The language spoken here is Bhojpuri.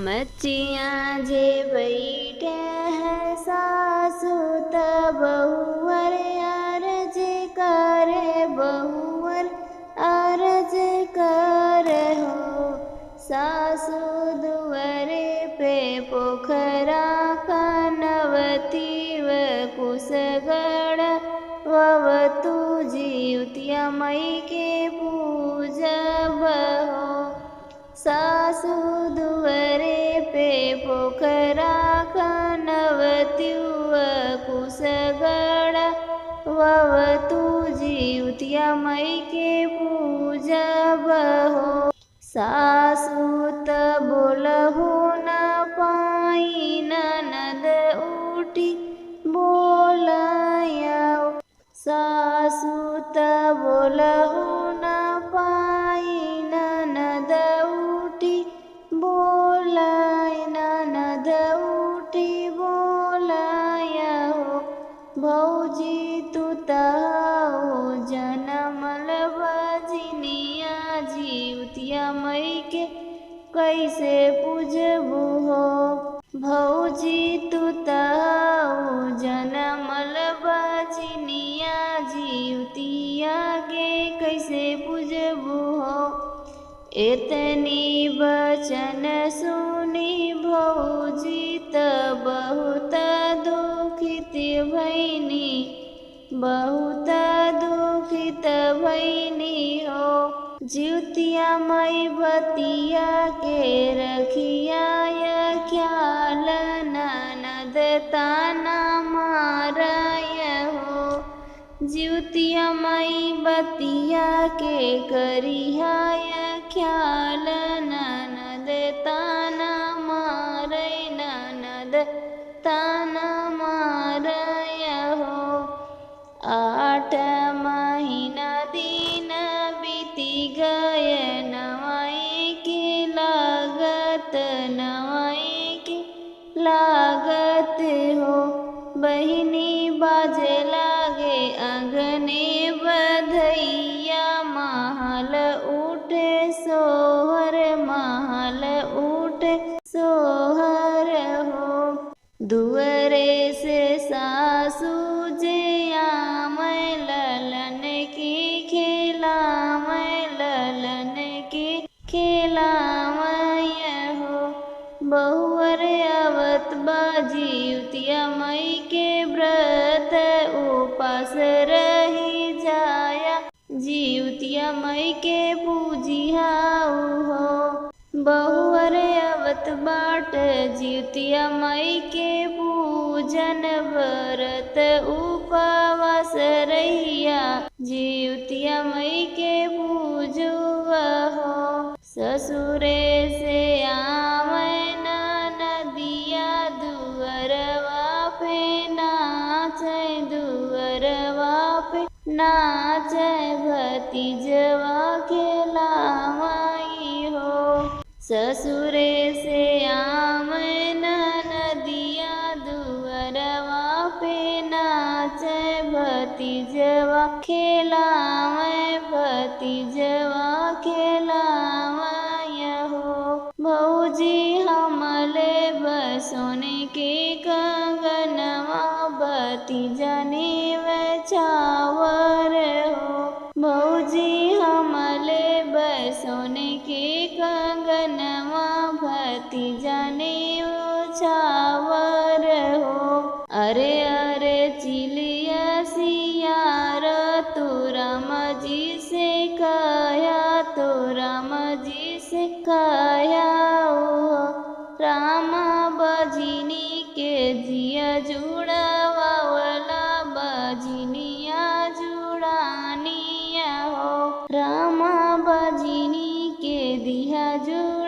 मचिया जे बैठे है सासु त बहुअर अरज करे बहुअर अरज कर हो। सासु दुअरे पे पोखरा कनवती व कुसगढ़ ववतु जीवतिया मई के पूजब हो। सासु दुअरे पे पोखरा कनवती व कुसगढ़ ववतु जीवतिया मई के पूजब हो। सासु त बोलहु न पाई ननद उठी बोलाया। सासु त बोलहु न पाई ननद उठी बोलाय ननद उठी बोलाया हो। भौजी तू तहु जनमल बजनिया जीवतिया मई के कैसे पूजबू हो। भौजी तू तहु जनमल बजनिया जीवतिया के कैसे पूजबू हो। इतनी बचन सुनी भौजी त बहुत दुखित भैनी बहुत दुखित भैनी हो। जीवतिया मई बतिया के रखिया ख्याल ननद ताना मारय हो। जीवतिया मई बतिया के करिया ख्याल ननद ताना मारय ननद ताना मारय हो। 8 महीना दिन बीती गए नवाई की लागत नवाई की लागत हो। बहिनी बाजे लागे अंगने बधैया महल उठे सोहर महल उठे सोहर हो। दुअरे से सासु जे आमय ललन की खेलामय ललन की खेलामय हो। बहुअर आवत बाजीवतिया मई के व्रत उपास रही जाया जीवतिया मई के पूजिहाऊ हो। बहुअर आवत बाट जीवतिया मई के पूजन व्रत उपवास रहिया जीवतिया मई के पूजुआ हो। ससुरे से आमय नदिया दुअरवा पे नाचै दुअरवा पे नाचै भतीजवा खेलामई हो। ससुरे से आमय नदिया दुअरवा पे नाचै भतीजवा खेलामय भतीजवा खेलामय हो। भौजी हमले बसोने के कंगनवा भतीजा नेव छावर हो। भौजी हमले बसोने के कंगनवा भतीजा नेव छावर हो। अरे अरे चिलिया सियार तू राम जी से कया तो राम जी से कया हो। राम बजिनी के जिया जुड़ावाला बजिनिया जुड़ानिया हो। राम बजिनी के दिया जुड़